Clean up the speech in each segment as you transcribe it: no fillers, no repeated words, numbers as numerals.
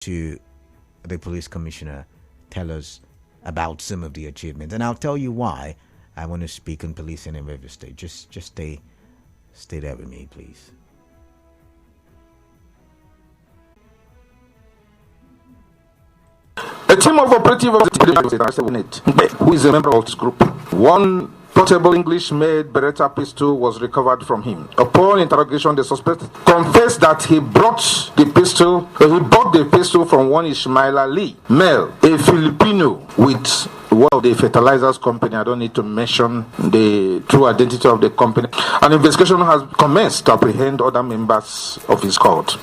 to the police commissioner tell us about some of the achievements. And I'll tell you why I want to speak on policing in River State. Just stay there with me, please. A team of operative who is a member of this group. One portable English-made Beretta pistol was recovered from him. Upon interrogation, the suspect confessed that he bought the pistol from one Ismail Ali, male, a Filipino with the fertilizers company. I don't need to mention the true identity of the company. An investigation has commenced to apprehend other members of his cult.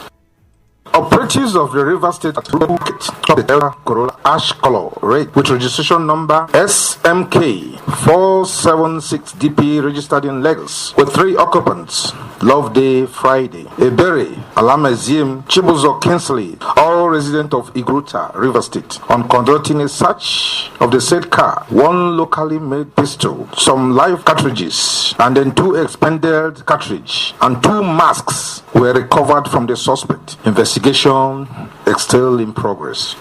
Operatives of the River State at Bukit of the Toyota Corolla ash color red with registration number SMK 476DP registered in Lagos with 3 occupants. Love Day Friday. Ebere Alamazim Chibuzo Kinsley, all resident of Igruta, River State, on conducting a search of the said car, 1 locally made pistol, some live cartridges, and then 2 expended cartridge and 2 masks were recovered from the suspect. Investigation is still in progress.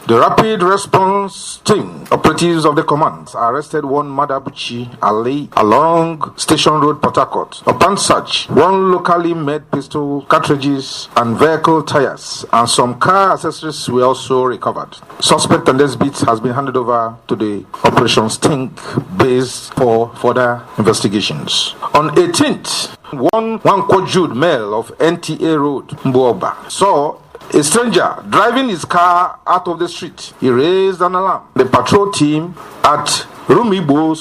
The rapid response team, operatives of the command, arrested one Madabuchi Ali along Station Road, Port Harcourt. Upon search, 1 locally made pistol, cartridges, and vehicle tires, and some car accessories were also recovered. Suspect on this beat has been handed over to the operations team base for further investigations. On 18th, one Jude male of NTA Road, Mbuoba, saw a stranger driving his car out of the street. He raised an alarm. The patrol team at Rumibo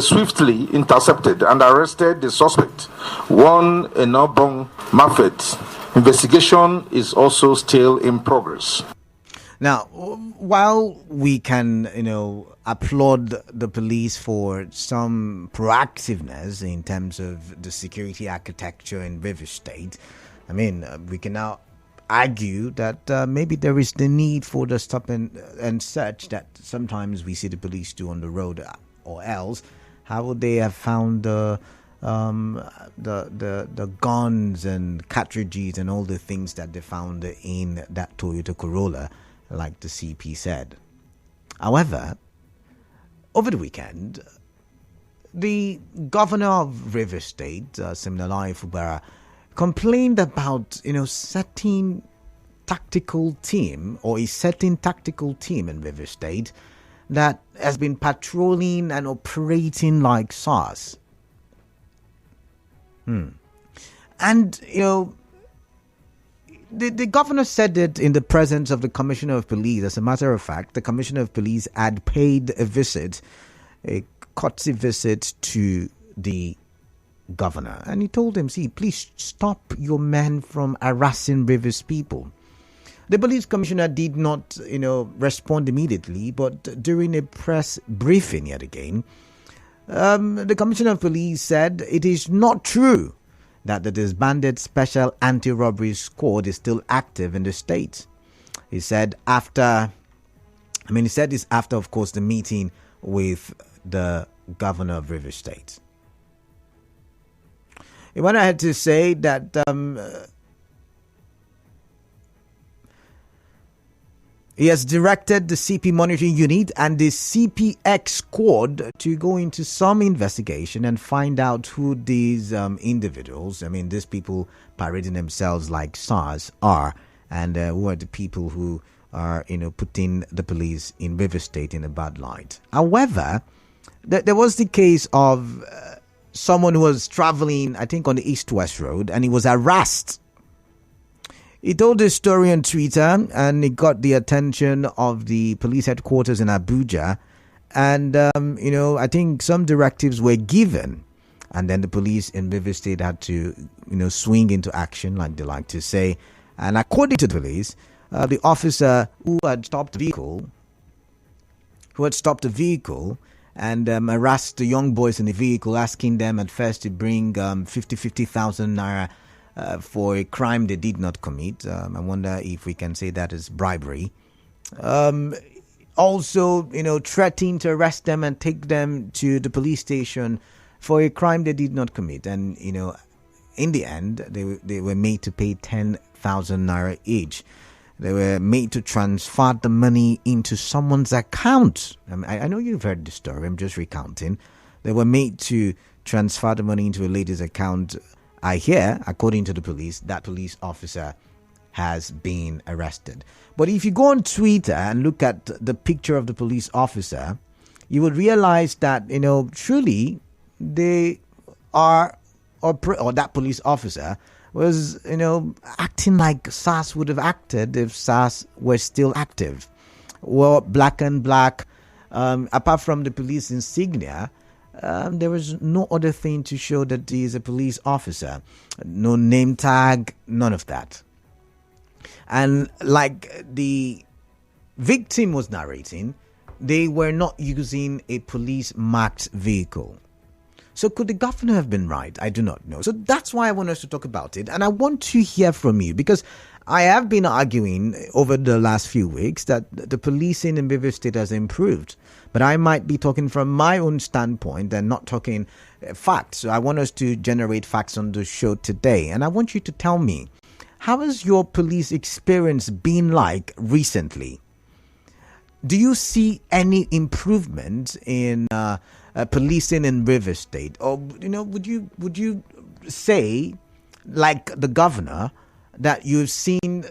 swiftly intercepted and arrested the suspect, one Enobong Mafet. Investigation is also still in progress. Now, while we can, applaud the police for some proactiveness in terms of the security architecture in River State, we can now argue that maybe there is the need for the stop and search that sometimes we see the police do on the road, or else how would they have found the guns and cartridges and all the things that they found in that Toyota Corolla, like the CP said. However, over the weekend, the governor of River State, Siminalayi Fubara, complained about certain tactical team in River State that has been patrolling and operating like SARS. And the governor said it in the presence of the Commissioner of Police. As a matter of fact, the Commissioner of Police had paid a courtesy visit to the governor, and he told him, please stop your men from harassing Rivers people. The police commissioner did not, respond immediately, but during a press briefing yet again, the commissioner of police said it is not true that the disbanded special anti-robbery squad is still active in the state. He said this after, of course, the meeting with the governor of River State. He went ahead to say that he has directed the CP monitoring unit and the CPX squad to go into some investigation and find out who these individuals, these people parading themselves like SARS, are, and who are the people who are, putting the police in River State in a bad light. However, there was the case of someone who was traveling, I think, on the East-West Road, and he was harassed. He told this story on Twitter, and it got the attention of the police headquarters in Abuja. And, I think some directives were given, and then the police in River State had to, swing into action, like they like to say. And according to the police, the officer who had stopped the vehicle, and harassed the young boys in the vehicle, asking them at first to bring 50,000 naira for a crime they did not commit. I wonder if we can say that is bribery. Also, threatening to arrest them and take them to the police station for a crime they did not commit. And, in the end, they were made to pay 10,000 100,000 naira each. They were made to transfer the money into someone's account. I know you've heard the story. I'm just recounting. They were made to transfer the money into a lady's account. I hear, according to the police, that police officer has been arrested. But if you go on Twitter and look at the picture of the police officer, you would realize that, truly they are, or that police officer was, acting like SARS would have acted if SARS were still active. Well, black and black, apart from the police insignia, there was no other thing to show that he is a police officer. No name tag, none of that. And like the victim was narrating, they were not using a police marked vehicle. So could the governor have been right? I do not know. So that's why I want us to talk about it. And I want to hear from you, because I have been arguing over the last few weeks that the policing in Rivers State has improved. But I might be talking from my own standpoint and not talking facts. So I want us to generate facts on the show today. And I want you to tell me, how has your police experience been like recently? Do you see any improvement in policing in Rivers State? Or, would you say, like the governor, that you've seen,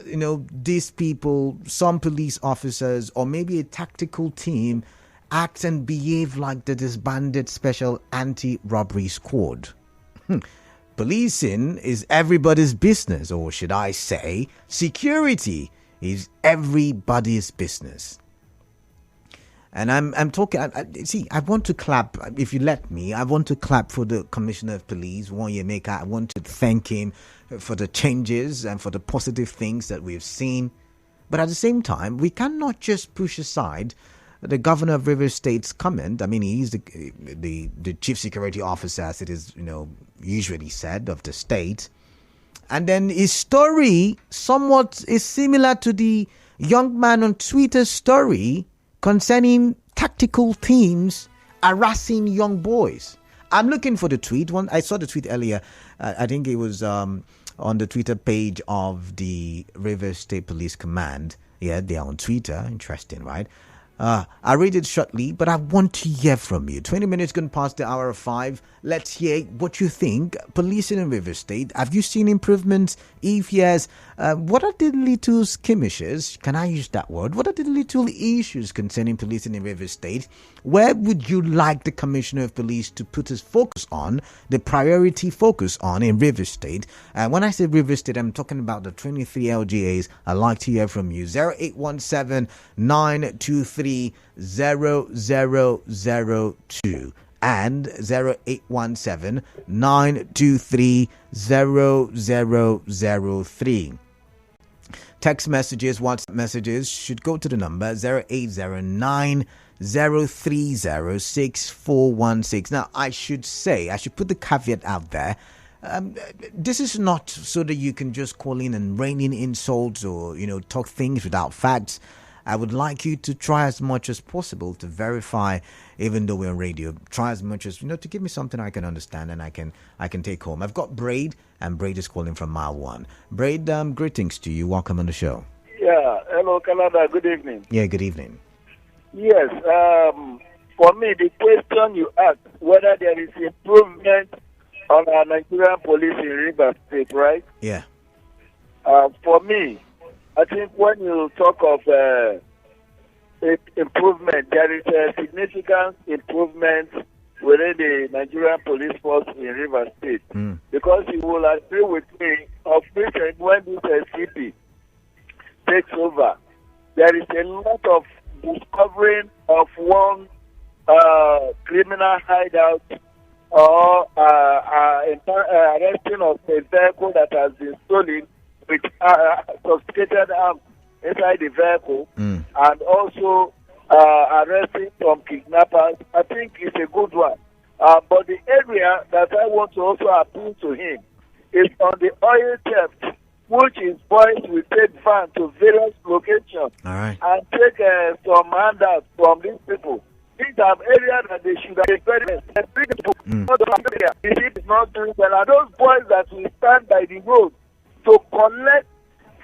these people, some police officers, or maybe a tactical team act and behave like the disbanded special anti-robbery squad? Policing is everybody's business, or should I say, security is everybody's business. And I'm talking. I want to clap. If you let me, I want to clap for the Commissioner of Police, Wanyemeka. I want to thank him for the changes and for the positive things that we've seen. But at the same time, we cannot just push aside the governor of Rivers State's comment. I mean, he's the chief security officer, as it is, usually said, of the state. And then his story somewhat is similar to the young man on Twitter's story concerning tactical teams harassing young boys. I'm looking for the tweet. I saw the tweet earlier. I think it was on the Twitter page of the Rivers State Police Command. Yeah, they are on Twitter. Interesting, right? I'll read it shortly, but I want to hear from you. 20 minutes gone past the hour of 5. Let's hear what you think. Policing in Rivers State, have you seen improvements? If yes, what are the little skirmishes? Can I use that word? What are the little issues concerning policing in Rivers State? Where would you like the Commissioner of Police to put his focus on, the priority focus on in Rivers State? When I say Rivers State, I'm talking about the 23 LGAs. I'd like to hear from you. 0817 923 0002 and 0817 923 0003. Text messages, WhatsApp messages should go to the number 0809 030 6416. Now, I should put the caveat out there. This is not so that you can just call in and rain in insults or, talk things without facts. I would like you to try as much as possible to verify, even though we're on radio. Try as much as, to give me something I can understand and I can take home. I've got Braid, and Braid is calling from Mile 1. Braid, greetings to you. Welcome on the show. Yeah, hello, Canada. Good evening. Yeah, good evening. Yes, for me, the question you asked, whether there is improvement on our Nigerian police in Rivers State, right? Yeah. For me, I think when you talk of improvement, there is a significant improvement within the Nigerian police force in Rivers State. Because you will agree with me, of recent, when this CP takes over, there is a lot of discovering of one criminal hideout or arresting of a vehicle that has been stolen with sophisticated arms inside the vehicle, and also arresting some kidnappers. I think it's a good one. But the area that I want to also appeal to him is on the oil theft, which is boys will take van to various locations and take some handouts from these people. These are areas that they should have very If it's not doing well, are those boys that will stand by the road to collect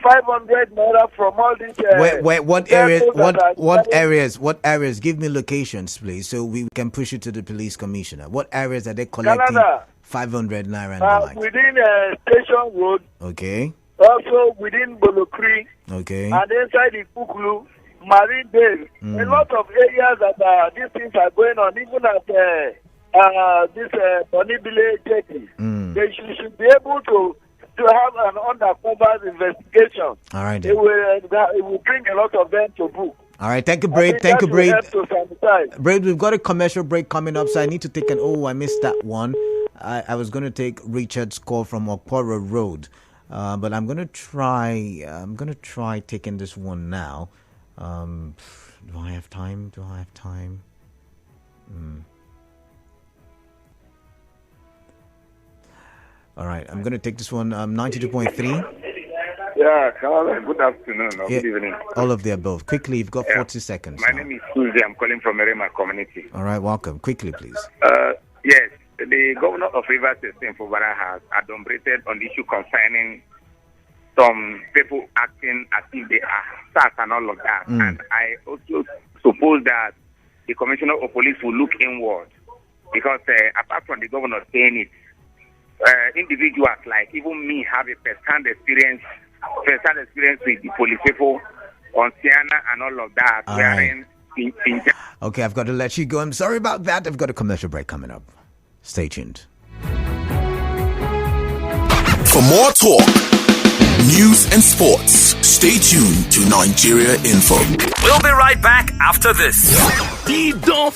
500 naira from all these. What areas? vehicles that are What carrying- areas? What areas? Give me locations, please, so we can push it to the police commissioner. What areas are they collecting Canada. 500 naira and the like? Within Station Road, Okay, also within Bolokri, okay. and inside the Kuklu, Marine Dale. A lot of areas that these things are going on, even at this Bonibile jetty. They should be able to have an undercover investigation. All right, It then. will bring a lot of them to book. All right, thank you, I Braid. think Thank that you, will Braid. help to sanitize. Braid, we've got a commercial break coming up, so I need to take an. Oh, I missed that one. I was going to take Richard's call from Okporo Road, but I'm going to try. I'm going to try taking this one now. Do I have time? All right, I'm going to take this one. 92.3. Yeah, Carl, good afternoon or Yeah, good evening. all of the above. Quickly, you've got 40 seconds. My now. name is Susie. I'm calling from Merema community. All right, welcome. Quickly, please. Yes, the governor of Rivers State, Fubara, has adumbrated on the issue concerning some people acting as if they are stars and all of that. And I also suppose that the commissioner of police will look inward because apart from the governor saying it, individuals like even me have a first-hand experience with the police people on Siena and all of that. All We are right. in Okay, I've got to let you go. I'm sorry about that. I've got a commercial break coming up. Stay tuned. For more talk, news and sports, stay tuned to Nigeria Info. We'll be right back after this. Don't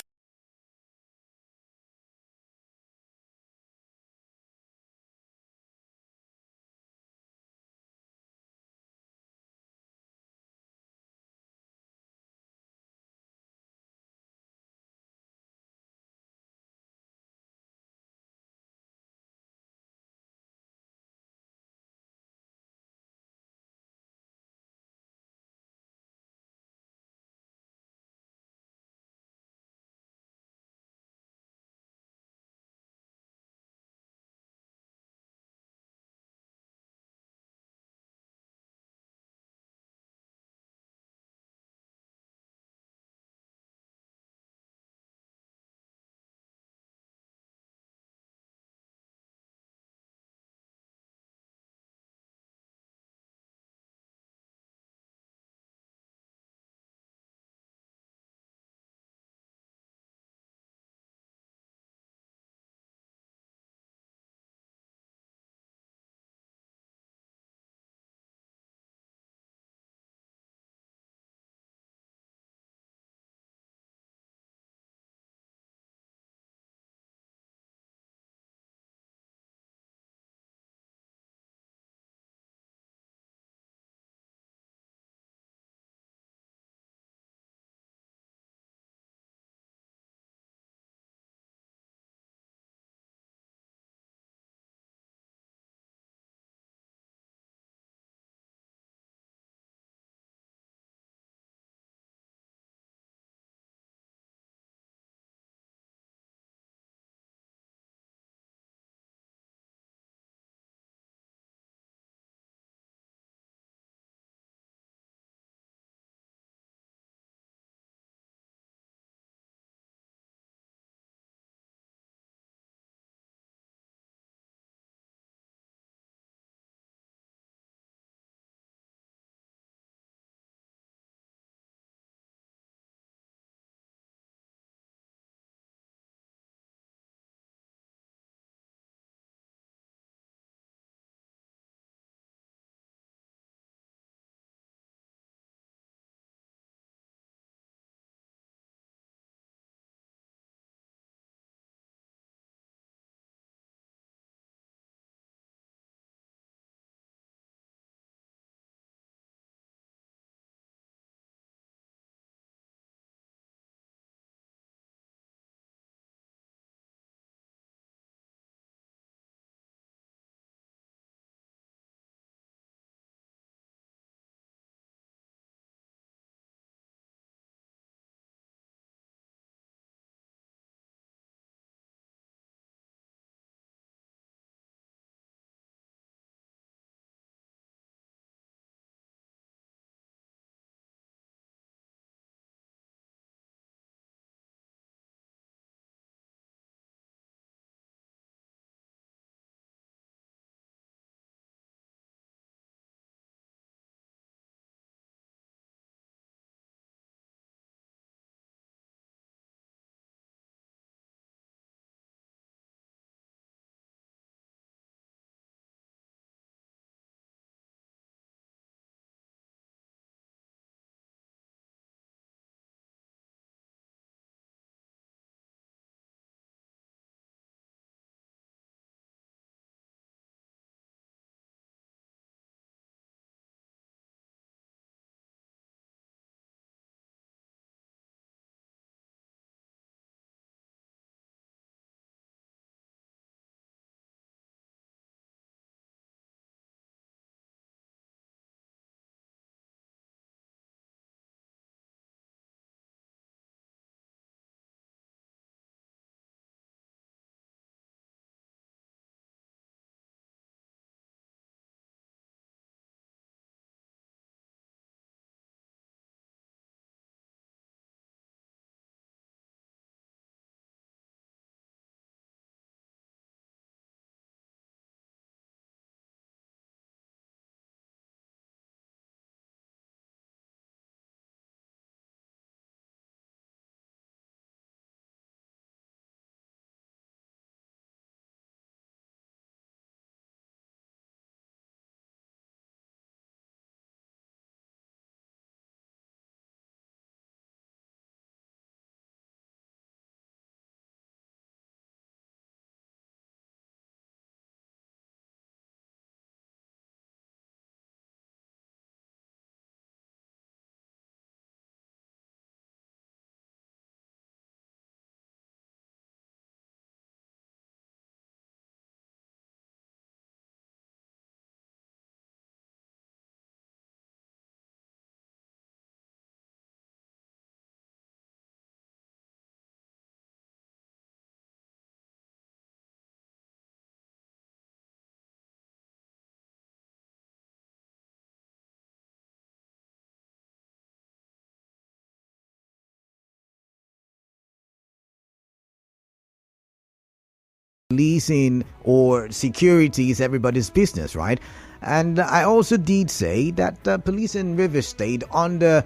policing or security is everybody's business, right? And I also did say that police in Rivers State under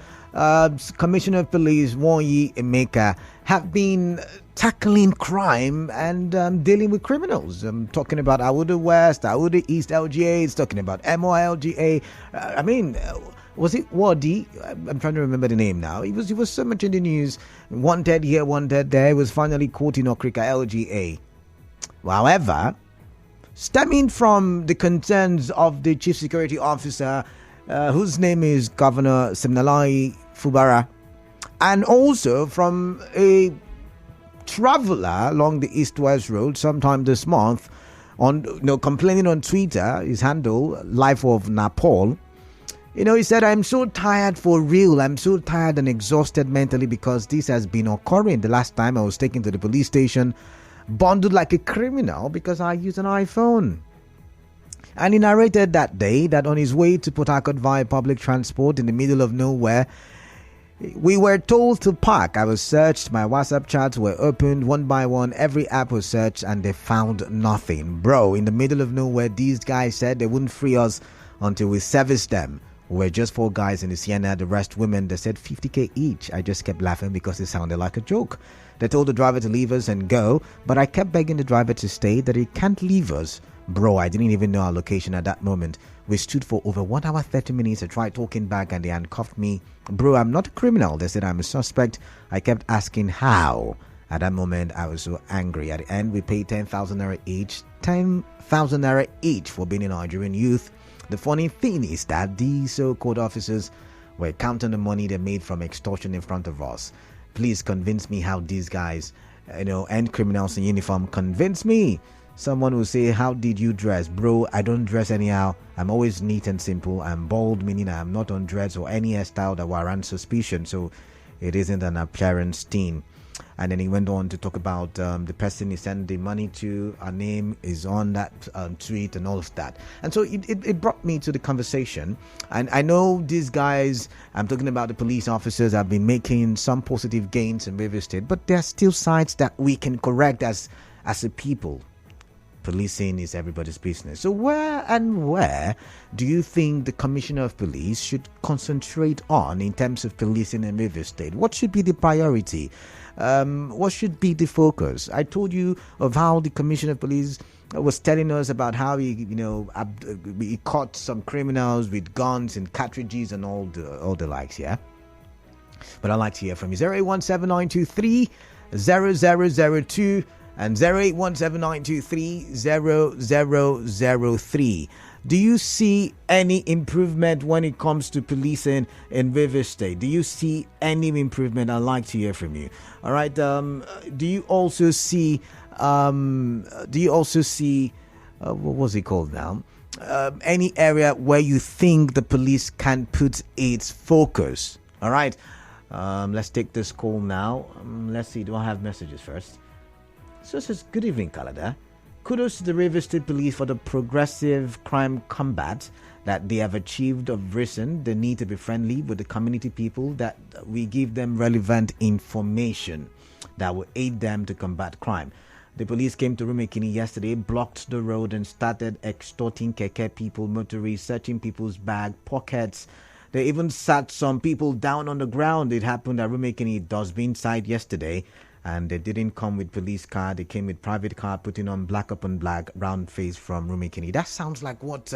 Commissioner of Police Wonyi Emeka have been tackling crime and dealing with criminals. I'm talking about Awuda West, Awuda East LGA, it's talking about MOLGA. Was it Wadi? I'm trying to remember the name now. He was so much in the news. Wanted here, wanted there. He was finally caught in Okrika LGA. However, stemming from the concerns of the Chief Security Officer, whose name is Governor Siminalayi Fubara, and also from a traveler along the East-West Road sometime this month, complaining on Twitter, his handle, Life of Napol. He said, I'm so tired for real. I'm so tired and exhausted mentally because this has been occurring. The last time I was taken to the police station, bundled like a criminal because I use an iPhone. And he narrated that day that on his way to Port Harcourt via public transport in the middle of nowhere, we were told to park. I was searched. My WhatsApp chats were opened one by one. Every app was searched and they found nothing. Bro, in the middle of nowhere, these guys said they wouldn't free us until we serviced them. We were just 4 guys in the Sienna, the rest women. They said 50k each. I just kept laughing because it sounded like a joke. They told the driver to leave us and go, but I kept begging the driver to stay, that he can't leave us. Bro, I didn't even know our location at that moment. We stood for over 1 hour 30 minutes. I tried talking back and they handcuffed me. Bro, I'm not a criminal. They said I'm a suspect. I kept asking how. At that moment, I was so angry. At the end, we paid 10,000 naira each. 10,000 naira each for being a Nigerian youth. The funny thing is that these so-called officers were counting the money they made from extortion in front of us. Please convince me how these guys, and criminals in uniform, convince me. Someone will say, how did you dress? Bro, I don't dress anyhow. I'm always neat and simple. I'm bald, meaning I'm not on dreads or any hairstyle that warrants suspicion. So it isn't an appearance thing. And then he went on to talk about the person he sent the money to. Her name is on that tweet and all of that. And so it brought me to the conversation. And I know these guys, I'm talking about the police officers, have been making some positive gains in Rivers State. But there are still sides that we can correct as a people. Policing is everybody's business. So where do you think the Commissioner of Police should concentrate on in terms of policing in Rivers State? What should be the priority? What should be the focus? I told you of how the Commissioner of Police was telling us about how he caught some criminals with guns and cartridges and all the likes, yeah? But I'd like to hear from you. 08179230002 and 08179230003. Do you see any improvement when it comes to policing in Rivers State? Do you see any improvement? I'd like to hear from you. All right. Do you also see? What was it called now? Any area where you think the police can put its focus? All right. Let's take this call now. Let's see. Do I have messages first? So it says, good evening, Kalada. Kudos to the Rivers State Police for the progressive crime combat that they have achieved of recent. They need to be friendly with the community people, that we give them relevant information that will aid them to combat crime. The police came to Rumekini yesterday, blocked the road and started extorting keke people, motorists, searching people's bag, pockets. They even sat some people down on the ground. It happened at Rumekini Dustbin site yesterday. And they didn't come with police car. They came with private car, putting on black upon black, round face from Rumekini. That sounds like what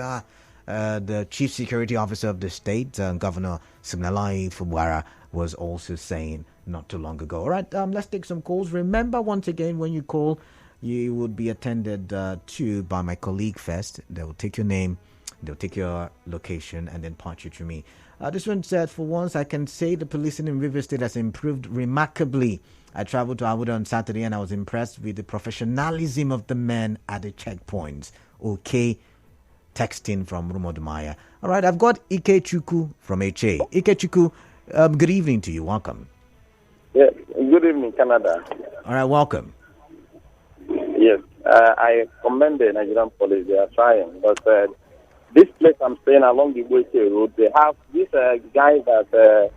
the Chief Security Officer of the state, Governor Siminalayi Fubara, was also saying not too long ago. All right, let's take some calls. Remember, once again, when you call, you would be attended to by my colleague first. They will take your name, they'll take your location, and then patch you to me. This one said, for once, I can say the policing in Rivers State has improved remarkably. I traveled to Awuda on Saturday and I was impressed with the professionalism of the men at the checkpoints. Okay, texting from Rumodumaya. All right, I've got Ike Chuku from HA. Ike Chuku, good evening to you. Welcome. Yes, good evening, Canada. All right, welcome. Yes, I commend the Nigerian police. They are trying, but this place I'm staying along the Boise Road, they have this guy that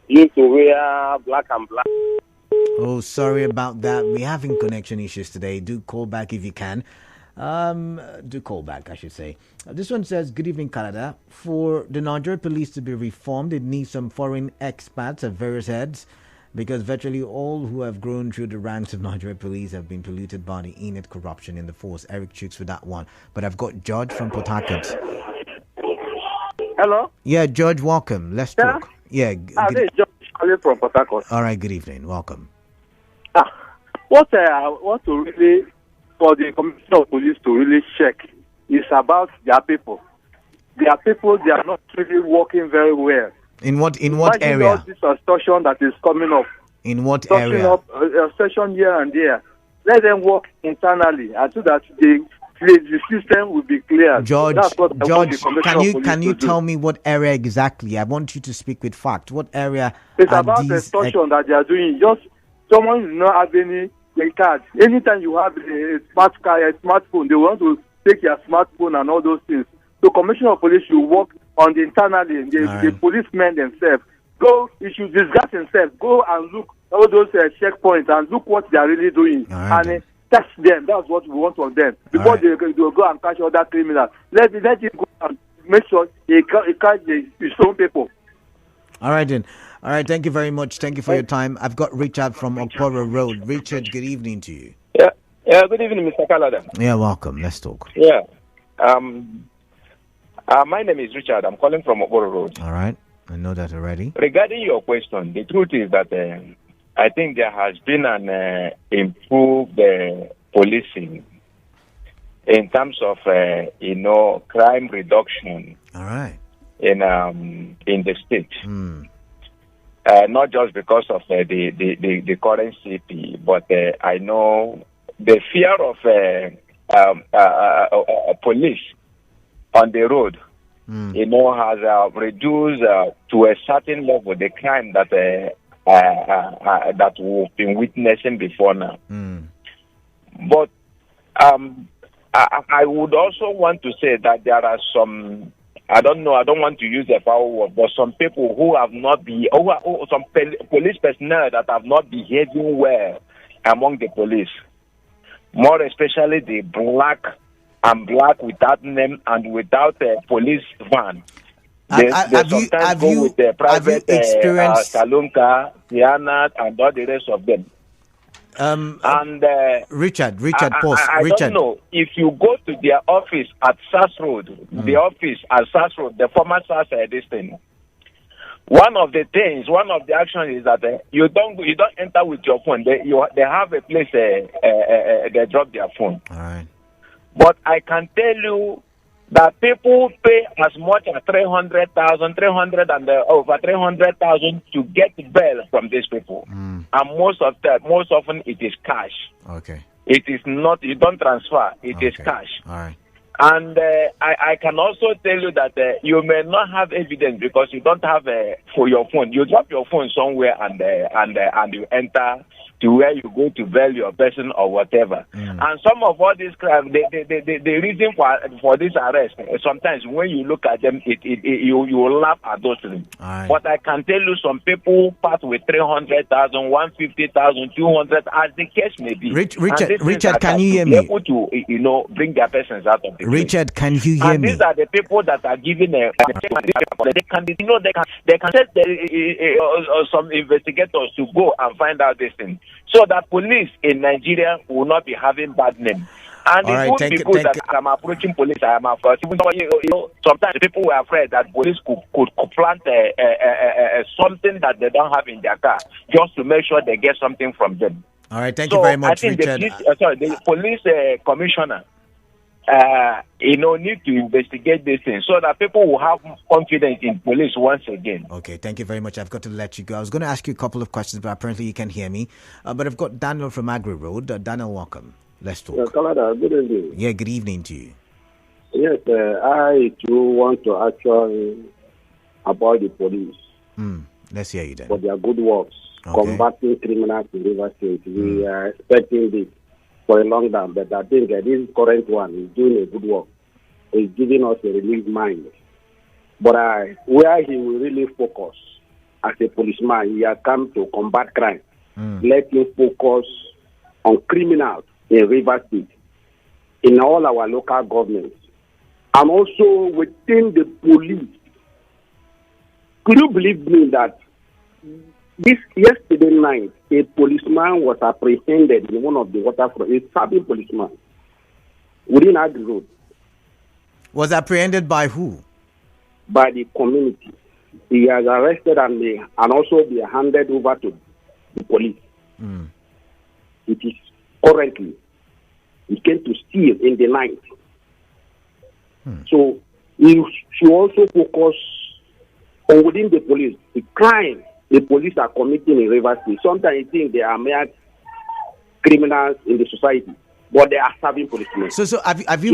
used to wear black and black. Oh, sorry about that. We're having connection issues today. Do call back if you can. Do call back, I should say. This one says, good evening, Canada. For the Nigeria police to be reformed, it needs some foreign expats at various heads, because virtually all who have grown through the ranks of Nigeria police have been polluted by the innate corruption in the force. Eric Chooks for that one. But I've got George from Port Harcourt. Hello? Yeah, George, welcome. Let's talk. Yeah. This is George calling from Port Harcourt. All right, good evening. Welcome. What I want to really, for the Commissioner of Police to really check is about their people. Their people, they are not really working very well. In what Imagine area? all this extortion that is coming up. In what Extortion area? Extortion here and there. Let them work internally, and so that the system will be clear. George, That's what I want the can Commissioner you of Police to do. tell me what area exactly? I want you to speak with fact. What area? It's are about these extortion that they are doing. Just someone who not have any card. Anytime you have a smartphone, they want to take your smartphone and all those things. So Commissioner of Police should work on the internally, the policemen themselves. You should discuss themselves. Go and look all those checkpoints and look what they are really doing. And test them. That's what we want from them. Before they go and catch other criminals. Let him go and make sure he catch his own people. All right, then. All right, thank you very much. Thank you for your time. I've got Richard from Okporo Road. Richard, good evening to you. Yeah, good evening, Mr. Kalada. Yeah, welcome. Let's talk. Yeah. My name is Richard. I'm calling from Okporo Road. All right. I know that already. Regarding your question, the truth is that I think there has been an improved policing in terms of, crime reduction. All right. In the state. Not just because of the current CP, but I know the fear of police on the road, has reduced to a certain level the crime that we've been witnessing before now. But I would also want to say that there are some, I don't want to use the foul word, but some people who have not some police personnel that have not behaving well among the police, more especially the black without name and without a police van. They sometimes go with the private Kalunka, Tiana, and all the rest of them. Richard, pause. I don't know if you go to their office at SAS Road, the office at SAS Road, the former SAS this thing. One of the actions is that you don't enter with your phone. They have a place they drop their phone. All right. But I can tell you that people pay as much as 300,000 over 300,000 to get bail from these people, and most often it is cash. Okay. It is not. You don't transfer. It is cash. All right. And I can also tell you that you may not have evidence because you don't have for your phone. You drop your phone somewhere and you enter to where you go to bail your person or whatever. And some of all these crimes, the reason for this arrest, sometimes when you look at them, you will laugh at those things. Right. But I can tell you some people part with 300,000, 150,000, 200, as the case may be. Richard, can you hear me? Able to, bring their persons out of the Richard, can you hear me? These are the people that are given they can set some investigators to go and find out this thing, so that police in Nigeria will not be having bad name. And it would be good that I'm approaching police. I am afraid. Sometimes people were afraid that police could plant something that they don't have in their car just to make sure they get something from them. All right, thank you very much, I think Richard. The police commissioner need to investigate this thing so that people will have confidence in police once again. Okay, thank you very much. I've got to let you go. I was going to ask you a couple of questions, but apparently you can hear me. But I've got Daniel from Agri Road. Daniel, welcome. Let's talk. Yeah, Kalada, good evening. Yeah, good evening to you. Yes, I too want to actually about the police. Let's hear you then. For their good works, combating criminals in River State. We are expecting this for a long time, but I think this current one is doing a good work. He's giving us a relief mind. But where he will really focus as a policeman, he has come to combat crime. let him focus on criminals in Rivers State, in all our local governments, and also within the police. Could you believe me that yesterday night, a policeman was apprehended in one of the waterfront, a serving policeman, within Agri Road. Was apprehended by who? By the community. He was arrested and also be handed over to the police. It is currently, he came to steal in the night. So he should also focus on within the police, the crime the police are committing in Rivers State. Sometimes you think they are mere criminals in the society, but they are serving policemen. So have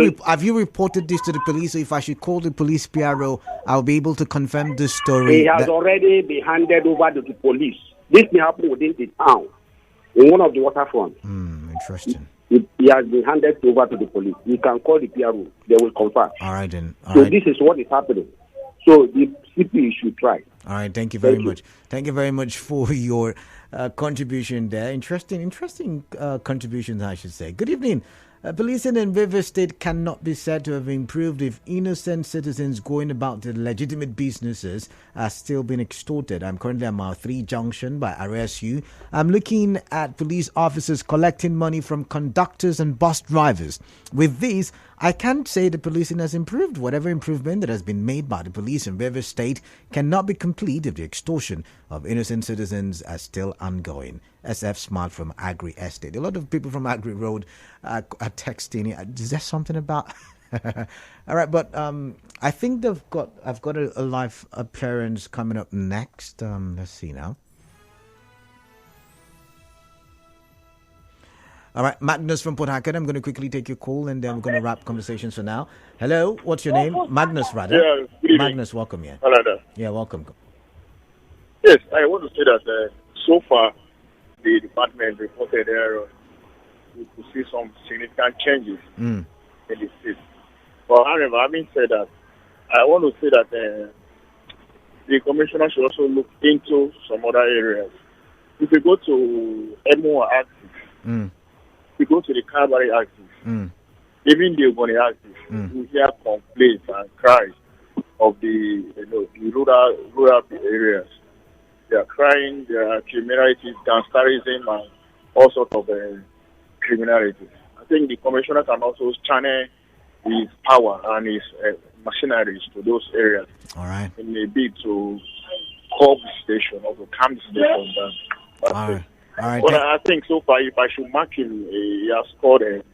you reported this to the police? So if I should call the police PRO, I'll be able to confirm this story. He has already been handed over to the police. This may happen within the town, in one of the waterfronts. Interesting. He has been handed over to the police. You can call the PRO. They will confirm. All right, then. This is what is happening. So the CP should try. All right, thank you very much. Thank you very much for your contribution there. Interesting contributions, I should say. Good evening. Policing in Rivers State cannot be said to have improved if innocent citizens going about their legitimate businesses are still being extorted. I'm currently at Mile 3 Junction by RSU. I'm looking at police officers collecting money from conductors and bus drivers. With these, I can't say the policing has improved. Whatever improvement that has been made by the police in Rivers State cannot be complete if the extortion of innocent citizens are still ongoing. SF Smart from Agri Estate. A lot of people from Agri Road are texting. Is there something about? All right, but I think I've got a live appearance coming up next. Let's see now. All right, Magnus from Port Harcourt. I'm going to quickly take your call and then we're going to wrap conversations for now. Hello, what's your name? Magnus, rather. Yeah, good evening. Magnus, welcome. Yeah. Hello there. Yeah, welcome. Yes, I want to say that so far the department reported there we could see some significant changes in the state. But however, having said that, I want to say that the commissioner should also look into some other areas. If you go to Emo axis, if you go to the Calvary axis, even the Ogoni axis, you hear complaints and cries of the rural areas. They are crying, there are criminality, gangsterism, and all sorts of criminality. I think the commissioner can also channel his power and his machineries to those areas. All right. In a bid to curb the station or to calm the station down. All right. But I think so far, if I should mark him, he has scored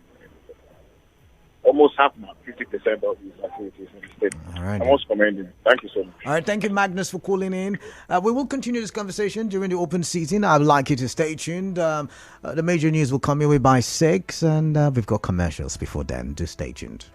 almost half, 50% of his activities in the state. All right. I must commend him. Thank you so much. All right, thank you, Magnus, for calling in. We will continue this conversation during the open season. I would like you to stay tuned. The major news will come your way by 6, and we've got commercials before then. Do stay tuned.